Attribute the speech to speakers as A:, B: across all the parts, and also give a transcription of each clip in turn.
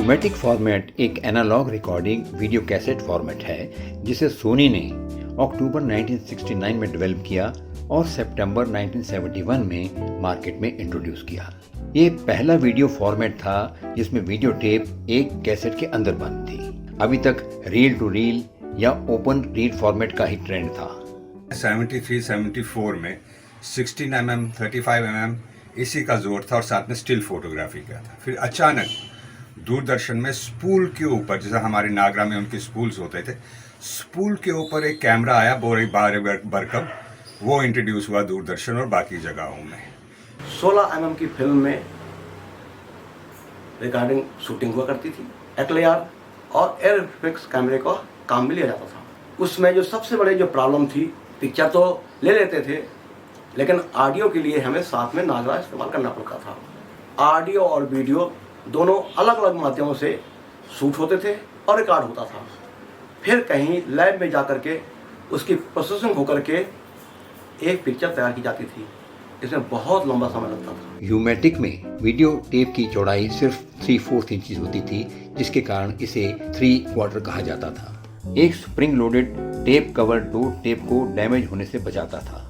A: यूमेटिक format एक analogue recording video cassette format है जिसे सोनी ने अक्टूबर 1969 में डेवलप किया और सितंबर 1971 में मार्केट में इंट्रोड्यूस किया। ये पहला वीडियो फॉर्मेट था जिसमें वीडियो टेप एक कैसेट के अंदर बंद थी। अभी तक रील टू रील या ओपन रील फॉर्मेट का ही ट्रेंड था।
B: 73-74 में 16 mm 35 mm इसी का जोर था और साथ में स्टिल फोटोग्राफी का था। फिर अचानक दूरदर्शन में स्पूल के ऊपर, जैसे हमारे नागरा में उनके स्पूल्स होते थे, स्पूल के ऊपर एक कैमरा आया बरकम, वो इंट्रोड्यूस हुआ दूरदर्शन और बाकी जगहों में।
C: 16 mm की फिल्म में रिकॉर्डिंग शूटिंग हुआ करती थी। एक्लेआर और एयर इफेक्ट्स कैमरे का काम भी लिया जाता था। उसमें जो सबसे बड़ी जो प्रॉब्लम थी, पिक्चर तो ले लेते थे लेकिन ऑडियो के लिए हमें साथ में नागरा इस्तेमाल करना पड़ता था। ऑडियो और वीडियो दोनों अलग अलग माध्यमों से शूट होते थे और रिकॉर्ड होता था। फिर कहीं लैब में जाकर के उसकी प्रोसेसिंग होकर के एक पिक्चर तैयार की जाती थी। इसमें बहुत लंबा समय लगता था।
A: यूमेटिक में वीडियो टेप की चौड़ाई सिर्फ 3/4 इंच होती थी, जिसके कारण इसे 3/4 कहा जाता था। एक स्प्रिंग लोडेड टेप कवर दो टेप को डैमेज होने से बचाता था।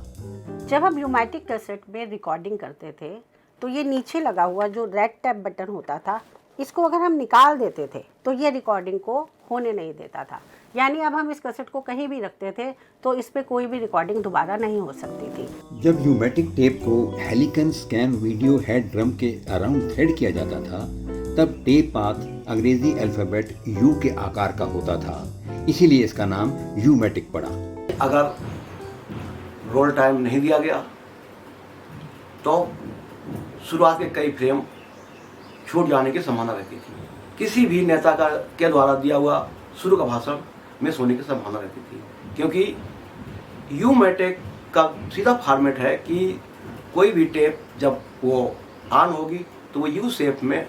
D: जब हम यूमेटिक कैसेट में रिकॉर्डिंग करते थे तो ये नीचे लगा हुआ जो रेड टैप बटन होता था, इसको अगर हम निकाल देते थे तो ये रिकॉर्डिंग को होने नहीं देता था। यानी अब हम इस कैसेट को कहीं भी रखते थे तो इस पे कोई भी रिकॉर्डिंग दोबारा नहीं हो सकती थी।
A: जब यूमेटिक टेप को हेलिकन स्कैन वीडियो हेड ड्रम के अराउंड थ्रेड किया जाता था, तब टेप पाथ अंग्रेजी अल्फाबेट यू के आकार का होता था, इसीलिए इसका नाम यूमेटिक पड़ा।
C: अगर रोल टाइम नहीं दिया गया तो शुरुआत के कई फ्रेम छूट जाने की संभावना रहती थी। किसी भी नेता के द्वारा दिया हुआ शुरू का भाषण मिस होने की संभावना रहती थी, क्योंकि यूमेटिक का सीधा फॉर्मेट है कि कोई भी टेप जब वो ऑन होगी तो वो यू शेप में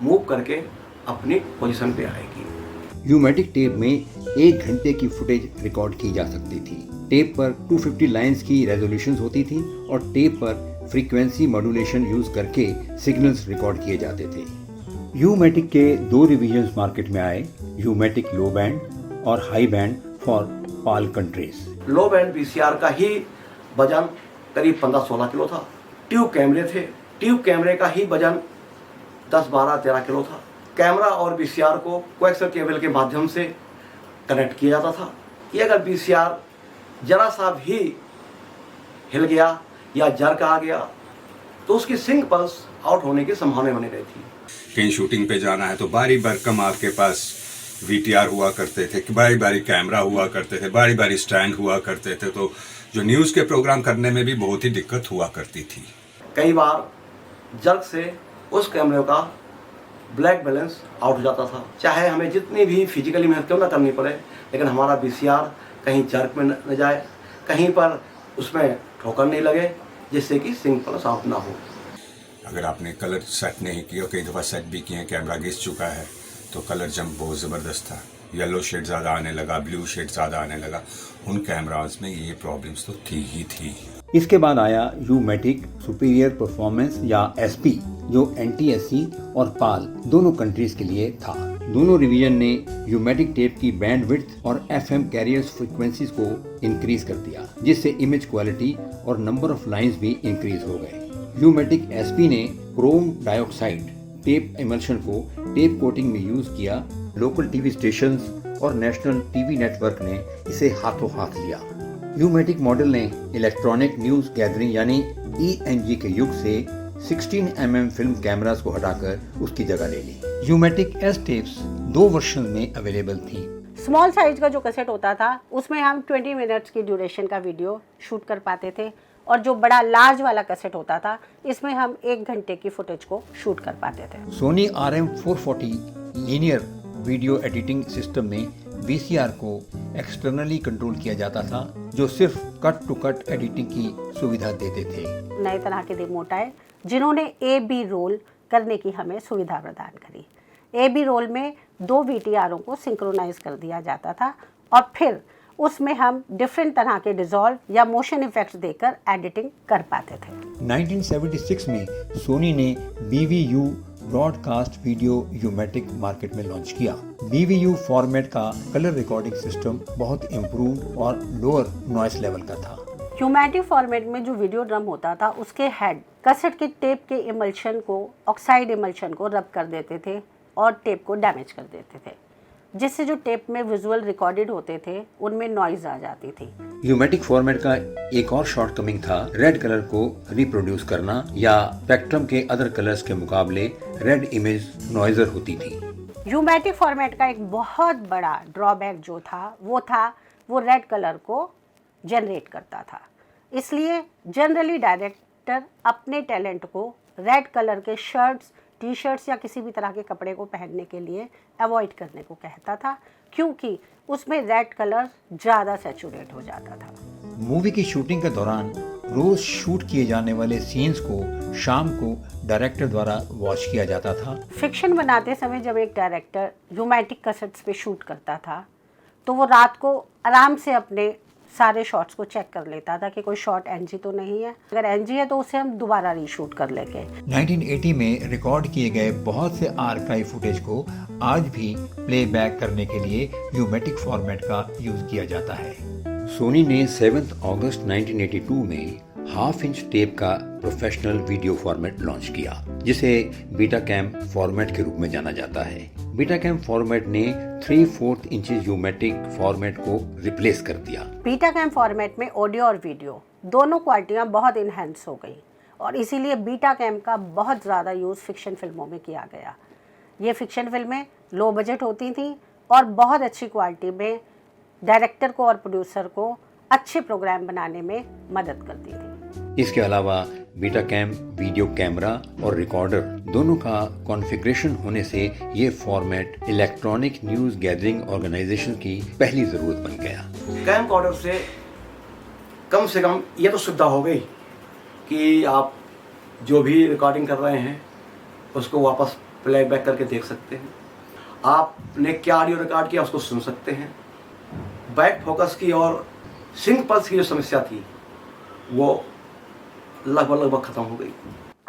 C: मूव करके अपनी पोजीशन पे आएगी।
A: यूमेटिक टेप में 1 घंटे की फुटेज रिकॉर्ड की जा सकती थी। टेप पर 250 लाइंस की रेजोल्यूशन होती थी और टेप पर फ्रीक्वेंसी मॉड्यूलेशन यूज करके सिग्नल्स रिकॉर्ड किए जाते थे। यूमेटिक के 2 रिवीजन्स मार्केट में आए, यूमेटिक लो बैंड और high band for Pal countries.
C: Low band VCR का ही वजन करीब 15-16 किलो था। ट्यूब कैमरे थे, ट्यूब कैमरे का ही वजन 10-12-13 किलो था। कैमरा और वीसीआर को कोएक्सियल केबल के माध्यम से कनेक्ट किया जाता था कि अगर वीसीआर जरा सा भी हिल गया या जर्क आ गया तो उसकी सिंक पल्स आउट होने की संभावना बनी रहती।
B: कहीं शूटिंग पे जाना है तो बारी बरकम आपके पास वीटीआर हुआ करते थे, बारी बारी कैमरा हुआ करते थे, बारी बारी स्टैंड हुआ करते थे, तो जो न्यूज़ के प्रोग्राम करने में भी बहुत ही दिक्कत हुआ करती थी।
C: कई बार जर्क से उस कैमरे का ब्लैक बैलेंस आउट हो जाता था। चाहे हमें जितनी भी फिजिकली मेहनत क्यों ना करनी पड़े, लेकिन हमारा वीसीआर कहीं जर्क में न जाए, कहीं पर उसमें ठोकर नहीं लगे, जिससे कि सिंक प्लस आउट ना हो।
B: अगर आपने कलर सेट नहीं किया, कई दफ़ा सेट भी किए, कैमरा घिस चुका है, तो कलर जंप बहुत ज़बरदस्त था। येलो शेड ज़्यादा आने लगा, ब्लू शेड ज़्यादा आने लगा। उन कैमराज में ये प्रॉब्लम्स तो थी ही थी।
A: इसके बाद आया यूमेटिक सुपीरियर परफॉर्मेंस या एसपी, जो NTSC और पाल दोनों कंट्रीज के लिए था। दोनों रिवीजन ने यूमेटिक टेप की बैंड विड्थ और FM कैरियर्स फ्रीक्वेंसीज को इंक्रीज कर दिया, जिससे इमेज क्वालिटी और नंबर ऑफ लाइंस भी इंक्रीज हो गए। यूमेटिक SP ने क्रोम डाइऑक्साइड टेप इमल्शन को टेप कोटिंग में यूज किया। लोकल टीवी स्टेशंस और नेशनल टीवी नेटवर्क ने इसे हाथों हाथ लिया। यूमेटिक मॉडल ने इलेक्ट्रॉनिक न्यूज गैदरिंग यानी ENG के युग से 16 mm फिल्म कैमरास को हटाकर उसकी जगह ले ली। यूमेटिक S टेप्स 2 वर्जन में अवेलेबल थी।
D: स्मॉल साइज का जो कैसेट होता था उसमें हम 20 मिनट्स की ड्यूरेशन का वीडियो शूट कर पाते थे, और जो बड़ा लार्ज वाला कैसेट होता था इसमें हम 1 घंटे की फुटेज को शूट कर पाते थे।
A: Sony RM440 linear video editing system में VCR को एक्सटर्नली कंट्रोल किया जाता था, जो सिर्फ कट टू कट एडिटिंग की सुविधा देते थे।
D: नए तरह के रिमोट आए जिन्होंने AB रोल करने की हमें सुविधा प्रदान करी। AB रोल में 2 VTRों को सिंक्रोनाइज कर दिया जाता था और फिर उसमें हम डिफरेंट तरह के डिसॉल्व या मोशन इफेक्ट्स देकर एडिटिंग कर पाते थे।
A: 1976 में सोनी ने BVU ब्रॉडकास्ट वीडियो यूमेटिक मार्केट में लॉन्च किया। BVU फॉर्मेट का कलर रिकॉर्डिंग सिस्टम बहुत इम्प्रूव और लोअर नॉइस लेवल का था।
D: यूमेटिक फॉर्मेट में जो वीडियो ड्रम होता था उसके हेड कैसेट के टेप के इमल्शन को, ऑक्साइड इमल्शन को रब कर देते थे और टेप को डैमेज कर देते थे, जिससे जो टेप में विजुअल रिकॉर्डेड होते थे उनमें नॉइज आ जाती थी।
A: यूमेटिक फॉर्मेट का एक और शॉर्टकमिंग था रेड कलर को रिप्रोड्यूस करना या स्पेक्ट्रम के अदर कलर्स के मुकाबले रेड इमेज नॉइजर होती थी।
D: यूमेटिक फॉर्मेट का एक बहुत बड़ा ड्रॉबैक जो था वो रेड कलर को जनरेट करता था। इसलिए जनरली डायरेक्टर अपने टैलेंट को रेड कलर के शर्ट्स, टी शर्ट्स या किसी भी तरह के कपड़े को पहनने के लिए अवॉइड करने को कहता था, क्योंकि उसमें रेड कलर ज़्यादा सैचुरेट हो जाता था।
A: मूवी की शूटिंग के दौरान रोज शूट किए जाने वाले सीन्स को शाम को डायरेक्टर द्वारा वॉच किया जाता था।
D: फिक्शन बनाते समय जब एक डायरेक्टर यूमेटिक कैसेट्स पे शूट करता था तो वो रात को आराम से अपने सारे शॉट्स को चेक कर लेता था कि कोई शॉट एनजी तो नहीं है। अगर एनजी है तो उसे हम दोबारा रीशूट कर लेंगे।
A: 1980 में रिकॉर्ड किए गए बहुत से आर्काइव फुटेज को आज भी प्लेबैक करने के लिए यूमेटिक फॉर्मेट का यूज किया जाता है। सोनी ने 7 अगस्त 1982 में हाफ इंच टेप का प्रोफेशनल वीडियो फॉर्मेट लॉन्च किया, जिसे बीटाकैम फॉर्मेट के रूप में जाना जाता है। बीटाकैम फॉर्मेट ने 3/4 इंचेस यूमेटिक फॉर्मेट को रिप्लेस कर दिया।
D: बीटाकैम फॉर्मेट में ऑडियो और वीडियो दोनों क्वालिटियाँ बहुत इन्हेंस हो गई और इसीलिए बीटाकैम का बहुत ज़्यादा यूज़ फिक्शन फिल्मों में किया गया। ये फिक्शन फिल्में लो बजट होती थी और बहुत अच्छी क्वालिटी में डायरेक्टर को और प्रोड्यूसर को अच्छे प्रोग्राम बनाने में मदद करती थी।
A: इसके अलावा बीटाकैम वीडियो कैमरा और रिकॉर्डर दोनों का कॉन्फ़िगरेशन होने से ये format electronic news gathering organisation की पहली ज़रूरत बन गया।
C: कैमकॉर्डर से कम ये तो सुविधा हो गई कि आप जो भी रिकॉर्डिंग कर रहे हैं उसको वापस प्लेबैक करके देख सकते हैं। आपने क्या ऑडियो रिकॉर्ड किया उसको सुन सकते हैं। बैक फोकस की और सिंक पल्स की जो समस्या थी वो लगभग खत्म हो गई।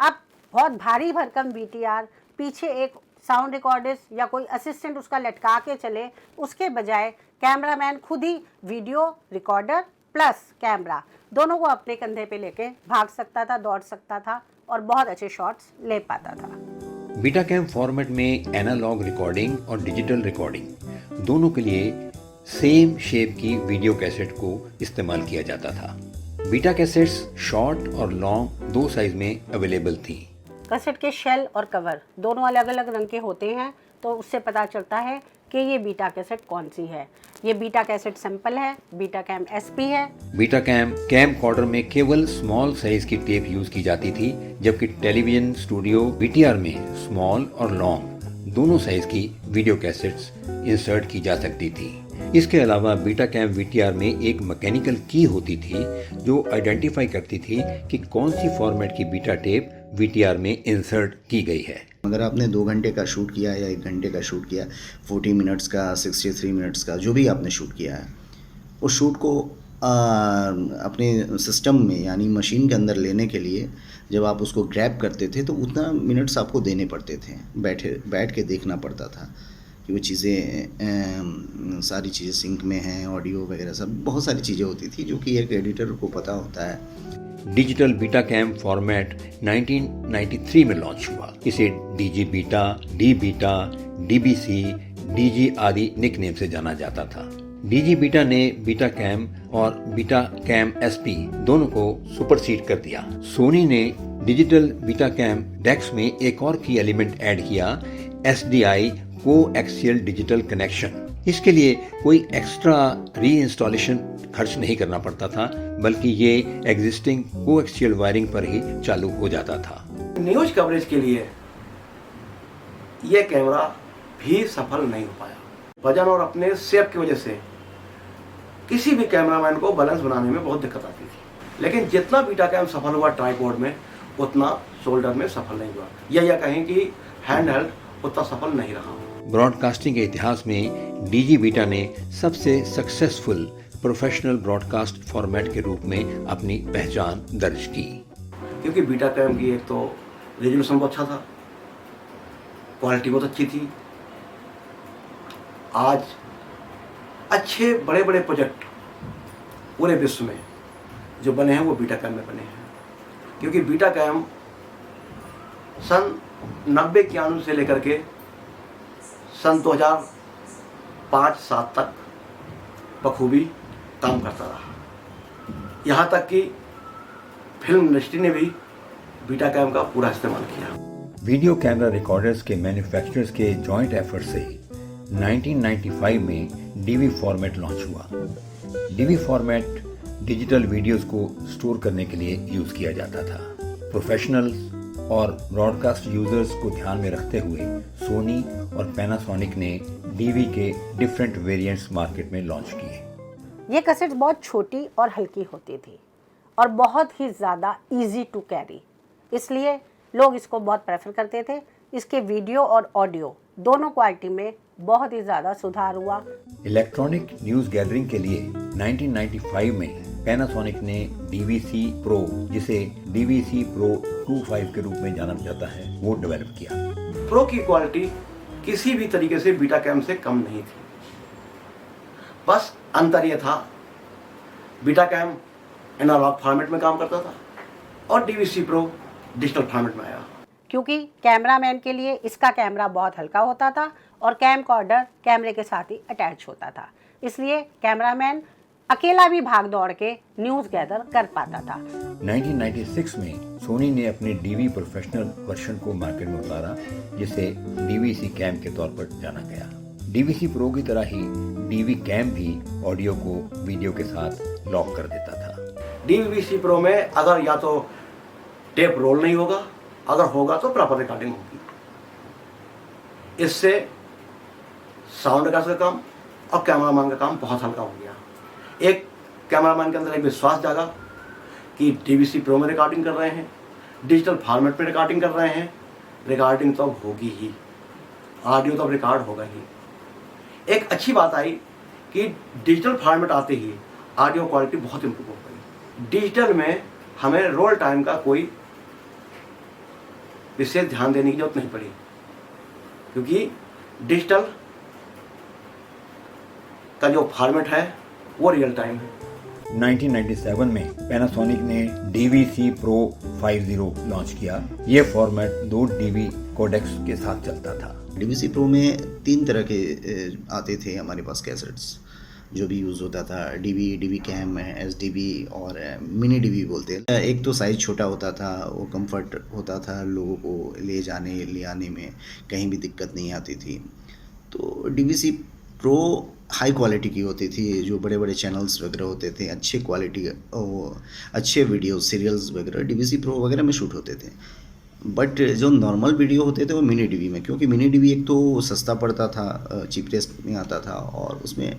D: अब बहुत भारी भरकम VTR पीछे एक साउंड रिकॉर्डिस्ट या कोई असिस्टेंट उसका लटका के चले, उसके बजाय कैमरामैन खुद ही वीडियो रिकॉर्डर प्लस कैमरा दोनों को अपने कंधे पे लेके भाग सकता था, दौड़ सकता था और बहुत अच्छे शॉट्स ले पाता था।
A: बीटाकैम फॉर्मेट में एनालॉग रिकॉर्डिंग और डिजिटल रिकॉर्डिंग दोनों के लिए सेम शेप की वीडियो कैसेट को इस्तेमाल किया जाता था। बीटा कैसेट्स शॉर्ट और लॉन्ग दो साइज में अवेलेबल थी।
D: कैसेट के शेल और कवर दोनों अलग अलग रंग के होते हैं, तो उससे पता चलता है कि ये बीटा कैसेट कौन सी है। ये बीटा कैसेट सैंपल है, बीटाकैम SP है।
A: बीटाकैम कैमकॉर्डर में केवल स्मॉल साइज की टेप यूज की जाती थी, जबकि टेलीविजन स्टूडियो VTR में स्मॉल और लॉन्ग दोनों साइज की वीडियो कैसेट्स इंसर्ट की जा सकती थी। इसके अलावा बीटाकैम VTR में एक मैकेनिकल की होती थी जो आइडेंटिफाई करती थी कि कौन सी फॉर्मेट की बीटा टेप VTR में इंसर्ट की गई है।
E: अगर आपने 2 घंटे का शूट किया या 1 घंटे का शूट किया, 40 मिनट्स का, 63 मिनट्स का, जो भी आपने शूट किया है, उस शूट को अपने सिस्टम में यानी मशीन के अंदर लेने के लिए जब आप उसको ग्रैब करते थे तो उतना मिनट्स आपको देने पड़ते थे, बैठ के देखना पड़ता था कि वो चीज़ें सारी चीज़ें सिंक में हैं, ऑडियो वगैरह सब बहुत सारी चीज़ें होती थी जो कि एक एडिटर को पता होता है।
A: डिजिटल बीटाकैम फॉर्मेट 1993 में लॉन्च हुआ। इसे DG beta, D beta, DBC, DG आदि निकनेम से जाना जाता था। DG बीटा ने बीटाकैम और बीटाकैम SP दोनों को सुपरसीड कर दिया। सोनी ने डिजिटल बीटाकैम डेक्स में एक और की एलिमेंट ऐड किया, SDI कोएक्सियल डिजिटल कनेक्शन। इसके लिए कोई एक्स्ट्रा री इंस्टॉलेशन खर्च नहीं करना पड़ता था, बल्कि ये एग्जिस्टिंग कोएक्सियल वायरिंग पर ही चालू हो जाता था।
C: न्यूज कवरेज के लिए ये कैमरा भी सफल नहीं हो पाया। वजन और अपने शेप की वजह से किसी भी कैमरामैन को बैलेंस बनाने में बहुत दिक्कत आती थी। लेकिन जितना बीटाकैम सफल हुआ ट्राइपॉड में, उतना शोल्डर में सफल नहीं हुआ। या कहें कि हैंड हेल्ड उतना सफल नहीं रहा।
A: ब्रॉडकास्टिंग के इतिहास में DG बीटा ने सबसे सक्सेसफुल प्रोफेशनल ब्रॉडकास्ट फॉर्मेट के रूप में अपनी पहचान दर्ज की।
C: क्योंकि बीटाकैम की एक तो रेजोल्यूशन बहुत अच्छा था, क्वालिटी बहुत अच्छी थी। आज अच्छे बड़े बड़े प्रोजेक्ट पूरे विश्व में जो बने हैं वो बीटा कैम में बने हैं, क्योंकि बीटा कैम सन 90-91 से लेकर के सन 2005-7 तक बखूबी काम करता रहा। यहाँ तक कि फिल्म इंडस्ट्री ने भी बीटा कैम का पूरा इस्तेमाल किया।
A: वीडियो कैमरा रिकॉर्डर्स के मैन्युफैक्चरर्स के जॉइंट एफर्ट से 1995 में डीवी फॉर्मेट लॉन्च हुआ। डीवी फॉर्मेट डिजिटल वीडियोस को स्टोर करने के लिए यूज किया जाता था। प्रोफेशनल्स और ब्रॉडकास्ट यूजर्स को ध्यान में रखते हुए सोनी और पैनासोनिक ने डीवी के डिफरेंट वेरिएंट्स मार्केट में लॉन्च किए।
D: ये कैसेट्स बहुत छोटी और हल्की होती थी और बहुत ही ज़्यादा इजी टू कैरी, इसलिए लोग इसको बहुत प्रेफर करते थे। इसके वीडियो और ऑडियो दोनों क्वालिटी में बहुत ही ज़्यादा सुधार हुआ।
A: इलेक्ट्रॉनिक न्यूज़ गैदरिंग के लिए 1995 में पैनासोनिक ने DVC Pro, जिसे DVC Pro 25 के रूप में जाना जाता है, वो डेवलप किया।
C: प्रो की क्वालिटी किसी भी तरीके से बीटा कैम से कम नहीं थी। बस अंतर यह था, बीटा कैम एनालॉग फॉर्मेट में काम करता था और DVC Pro डिजिटल फॉर्मेट में आया।
D: क्योंकि कैमरामैन के लिए इसका कैमरा बहुत हल्का होता था और कैमकॉर्डर कैमरे के साथ ही अटैच होता था, इसलिए कैमरामैन अकेला भी भाग दौड़ के न्यूज़ गैदर कर पाता था।
A: 1996 में सोनी ने अपने डीवी प्रोफेशनल वर्जन को मार्केट में उतारा, जिसे DVC कैम के तौर पर जाना गया। DVC Pro की तरह ही डीवी कैम भी ऑडियो को वीडियो के साथ लॉक कर देता था।
C: DVC Pro में अगर या तो टेप रोल नहीं होगा, अगर होगा तो प्रॉपर रिकॉर्डिंग होगी। इससे साउंड का काम और कैमरामैन का काम बहुत हल्का हो गया। एक कैमरामैन के अंदर एक विश्वास जागा कि DVC Pro में रिकॉर्डिंग कर रहे हैं, डिजिटल फॉर्मेट में रिकॉर्डिंग कर रहे हैं, रिकॉर्डिंग तो अब होगी ही, ऑडियो तो अब रिकॉर्ड होगा ही। एक अच्छी बात आई कि डिजिटल फॉर्मेट आते ही ऑडियो क्वालिटी बहुत इम्प्रूव हो गई। डिजिटल में हमें रोल टाइम का कोई विशेष ध्यान देने की जरूरत नहीं पड़ी, क्योंकि डिजिटल का जो फॉर्मेट है वो रियल टाइम है।
A: 1997 में पैनासोनिक ने DVC Pro 50 लॉन्च किया। ये फॉर्मेट 2 डीवी कोडेक्स के साथ चलता था।
E: DVC Pro में 3 तरह के आते थे हमारे पास कैसेट्स जो भी यूज़ होता था। डीवी कैम, SDV और मिनी DV बोलते हैं। एक तो साइज़ छोटा होता था, वो कंफर्ट होता था, लोगों को ले जाने ले आने में कहीं भी दिक्कत नहीं आती थी। तो DVC Pro हाई क्वालिटी की होती थी, जो बड़े बड़े चैनल्स वगैरह होते थे, अच्छे क्वालिटी अच्छे वीडियो सीरियल्स वगैरह DVC Pro वगैरह में शूट होते थे। बट जो नॉर्मल वीडियो होते थे वो मिनी DV में, क्योंकि मिनी DV एक तो सस्ता पड़ता था, चीपेस्ट में आता था और उसमें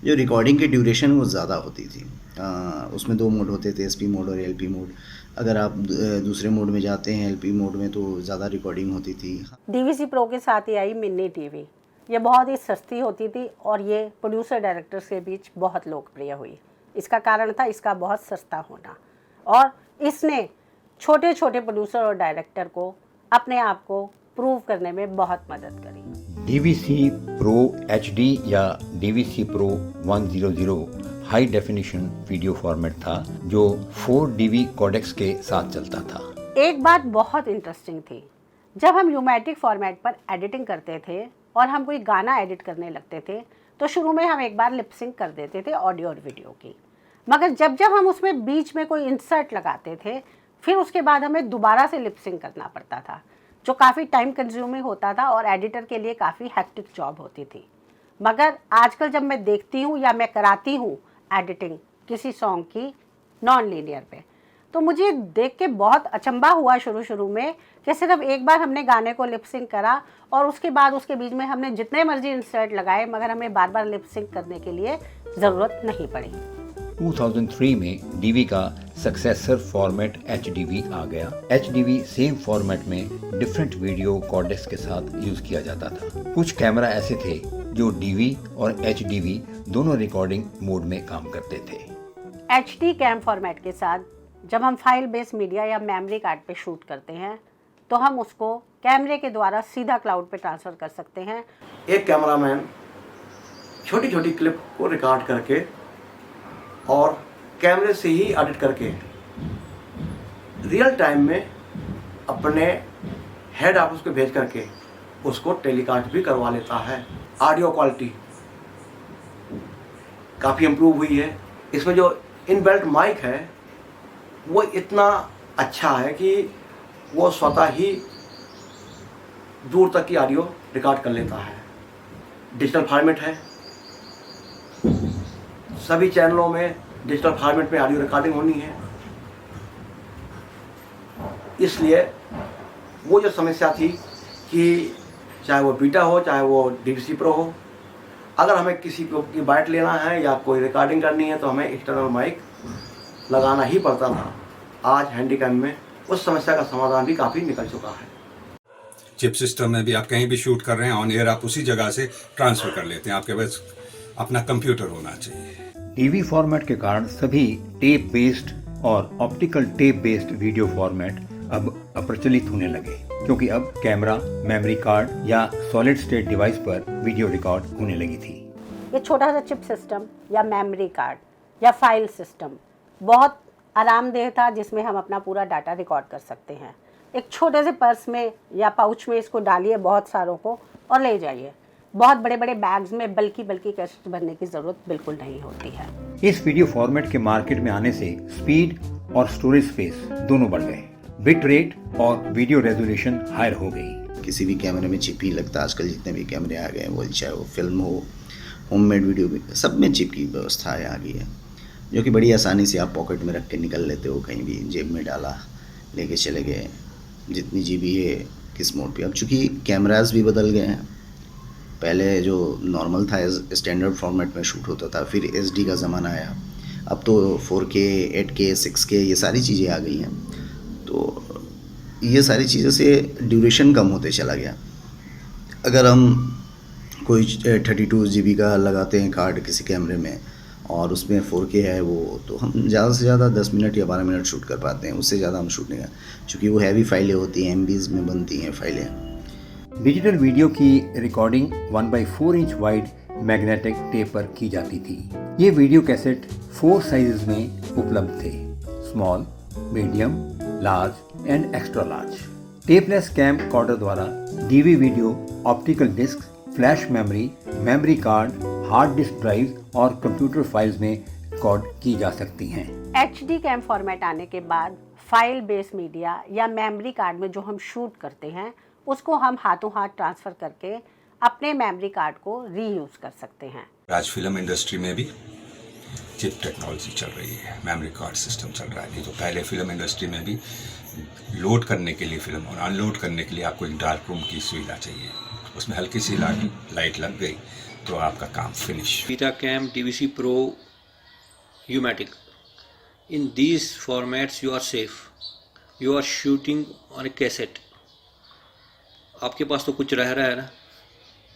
E: जो रिकॉर्डिंग की ड्यूरेशन वो ज़्यादा होती थी। उसमें 2 मोड होते थे, SP मोड और LP मोड। अगर आप दूसरे मोड में जाते हैं LP मोड में तो ज़्यादा रिकॉर्डिंग होती थी।
D: DVC Pro के साथ ही आई मिनी TV। ये बहुत ही सस्ती होती थी और ये प्रोड्यूसर डायरेक्टर्स के बीच बहुत लोकप्रिय हुई। इसका कारण था इसका बहुत सस्ता होना, और इसने छोटे छोटे प्रोड्यूसर और डायरेक्टर को अपने आप को प्रूव करने में बहुत मदद करी।
A: DVC Pro HD या DVC Pro 100 high definition video format था, जो 4 डीवी कोडेक्स के साथ चलता था।
D: एक बात बहुत इंटरेस्टिंग थी, जब हम यूमैटिक फॉर्मेट पर एडिटिंग करते थे और हम कोई गाना एडिट करने लगते थे तो शुरू में हम एक बार लिप सिंक कर देते थे ऑडियो और वीडियो की, मगर जब जब हम उसमें बीच में कोई इंसर्ट लगाते थे फिर उसके बाद हमें दोबारा से लिप सिंक करना पड़ता था, जो काफ़ी टाइम कंज्यूमिंग होता था और एडिटर के लिए काफ़ी हैक्टिक जॉब होती थी। मगर आजकल जब मैं देखती हूँ या मैं कराती हूँ एडिटिंग किसी सॉन्ग की नॉन लीनियर पे, तो मुझे देख के बहुत अचंभा हुआ शुरू में कि सिर्फ एक बार हमने गाने को लिप सिंक करा और उसके बाद उसके बीच में हमने जितने मर्जी इंसर्ट लगाए, मगर हमें बार बार लिप सिंक करने के लिए ज़रूरत नहीं पड़ी।
A: 2003 में डीवी का सक्सेसर फॉर्मेट HDV आ गया। HDV सेम फॉर्मेट में डिफरेंट वीडियो कोडेक्स के साथ यूज किया जाता था। कुछ कैमरा ऐसे थे जो DV और HDV दोनों रिकॉर्डिंग मोड में काम करते थे।
D: HD कैम फॉर्मेट के साथ जब हम फाइल बेस्ड मीडिया या मेमोरी कार्ड पे शूट करते हैं तो हम उसको कैमरे के द्वारा सीधा क्लाउड पे ट्रांसफ़र कर सकते हैं।
C: एक कैमरामैन छोटी छोटी क्लिप को रिकॉर्ड करके और कैमरे से ही एडिट करके रियल टाइम में अपने हेड ऑफिस को भेज करके उसको टेलीकास्ट भी करवा लेता है। ऑडियो क्वालिटी काफ़ी इम्प्रूव हुई है। इसमें जो इनबिल्ट माइक है वो इतना अच्छा है कि वो स्वतः ही दूर तक की ऑडियो रिकॉर्ड कर लेता है। डिजिटल फॉर्मेट है, सभी चैनलों में डिजिटल फॉर्मेट में ऑडियो रिकॉर्डिंग होनी है। इसलिए वो जो समस्या थी कि चाहे वो बीटा हो चाहे वो डीवीसी प्रो हो, अगर हमें किसी को की बाइट लेना है या कोई रिकॉर्डिंग करनी है तो हमें एक्सटर्नल माइक लगाना ही पड़ता था। आज हैंडीकैम में उस समस्या का समाधान भी काफ़ी निकल चुका है।
B: चिप सिस्टम में भी आप कहीं भी शूट कर रहे हैं, ऑन एयर आप उसी जगह से ट्रांसफ़र कर लेते हैं। आपके पास अपना कंप्यूटर होना चाहिए।
A: टीवी फॉर्मेट के कारण सभी टेप बेस्ड और optical tape based video format अब अप्रचलित होने लगे, क्योंकि अब कैमरा, मेमोरी कार्ड या सॉलिड स्टेट डिवाइस पर वीडियो रिकॉर्ड होने लगी थी।
D: ये छोटा सा चिप सिस्टम या मेमोरी कार्ड या फाइल सिस्टम बहुत आरामदेह था, जिसमें हम अपना पूरा डाटा रिकॉर्ड कर सकते हैं। एक छोटे से पर्स में या पाउच में इसको डालिए बहुत सारों को और ले जाइए। बहुत बड़े बड़े बैग्स में बल्कि कैसेट भरने की ज़रूरत बिल्कुल नहीं होती है।
A: इस वीडियो फॉर्मेट के मार्केट में आने से स्पीड और स्टोरेज स्पेस दोनों बढ़ गए। बिट रेट और वीडियो रेजोल्यूशन हायर हो गई।
E: किसी भी कैमरे में चिप ही लगता। आजकल जितने भी कैमरे आ गए हैं, वो चाहे वो फिल्म हो, होममेड वीडियो भी, सब में चिप की व्यवस्था आ गई है, जो कि बड़ी आसानी से आप पॉकेट में रख के निकल लेते हो, कहीं भी जेब में डाला, लेके चले गए, जितनी जीबी है किस मोड पे। अब चूँकि कैमराज भी बदल गए हैं, पहले जो नॉर्मल था स्टैंडर्ड फॉर्मेट में शूट होता था, फिर SD का ज़माना आया, अब तो 4K, 8K, 6K ये सारी चीज़ें आ गई हैं। तो ये सारी चीज़ों से ड्यूरेशन कम होते चला गया। अगर हम कोई 32 GB का लगाते हैं कार्ड किसी कैमरे में और उसमें 4K है वो, तो हम ज़्यादा से ज़्यादा 10 मिनट या 12 मिनट शूट कर पाते हैं, उससे ज़्यादा हम शूट नहीं कर, क्योंकि वो हैवी फाइलें होती हैं, MBs में बनती हैं फाइलें।
A: डिजिटल वीडियो की recording 1/4 inch wide magnetic tape पर की जाती थी। ये वीडियो कैसेट 4 साइजेस में उपलब्ध थे: small, medium, large and extra large. Tapeless cam recorder द्वारा DV video, optical disk, flash memory, memory card, hard disk drive और कंप्यूटर फाइल्स में रिकॉर्ड की जा सकती हैं।
D: HD कैम फॉर्मेट आने के बाद फाइल बेस्ड मीडिया या मेमोरी कार्ड में जो हम शूट करते हैं उसको हम हाथों हाथ ट्रांसफ़र करके अपने मेमोरी कार्ड को रीयूज़ कर सकते हैं।
B: आज फिल्म इंडस्ट्री में भी चिप टेक्नोलॉजी चल रही है, मेमोरी कार्ड सिस्टम चल रहा है। नहीं तो पहले फिल्म इंडस्ट्री में भी लोड करने के लिए फिल्म और अनलोड करने के लिए आपको एक डार्क रूम की सुविधा चाहिए, उसमें हल्की सी लाइट लग गई तो आपका काम finish.
F: Betacam, DVC Pro, U-matic. In these formats you are safe. You are shooting on a cassette. आपके पास तो कुछ रह रहा है ना,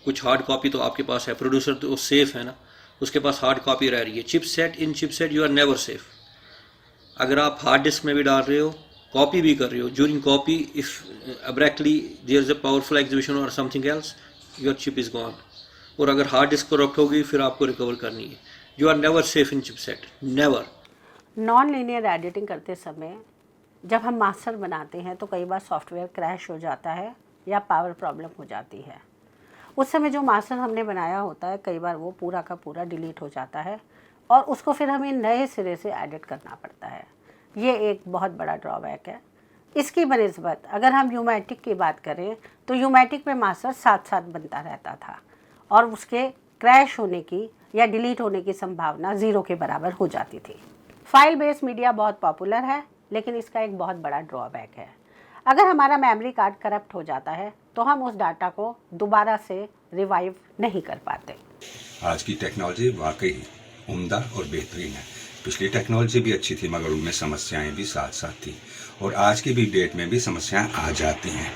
F: कुछ हार्ड कॉपी तो आपके पास है, प्रोड्यूसर तो सेफ है ना, उसके पास हार्ड कॉपी रह रही है। Chipset you are never safe. अगर आप हार्ड डिस्क में भी डाल रहे हो, कॉपी भी कर रहे हो, ड्यूरिंग कॉपी इफ अब्रैक्टली there is a powerful exhibition और something else, your chip is gone. और अगर हार्ड डिस्क करप्ट होगी फिर आपको रिकवर करनी है। You are never safe in chipset, never.
D: Non linear editing करते समय जब हम मास्टर बनाते हैं तो कई बार सॉफ्टवेयर क्रैश हो जाता है या पावर प्रॉब्लम हो जाती है। उस समय जो मास्टर हमने बनाया होता है कई बार वो पूरा का पूरा डिलीट हो जाता है और उसको फिर हमें नए सिरे से एडिट करना पड़ता है। ये एक बहुत बड़ा ड्रॉबैक है। इसकी बनिस्बत अगर हम यूमैटिक की बात करें तो यूमैटिक में मास्टर साथ साथ बनता रहता था और उसके क्रैश होने की या डिलीट होने की संभावना 0 के बराबर हो जाती थी। फाइल बेस्ड मीडिया बहुत पॉपुलर है, लेकिन इसका एक बहुत बड़ा ड्रॉबैक है। अगर हमारा मेमोरी कार्ड करप्ट हो जाता है तो हम उस डाटा को दोबारा से रिवाइव नहीं कर पाते।
B: आज की टेक्नोलॉजी वाकई उम्दा और बेहतरीन है। पिछली टेक्नोलॉजी भी अच्छी थी मगर उनमें समस्याएं भी साथ साथ थी और आज की भी डेट में भी समस्याएं आ जाती हैं।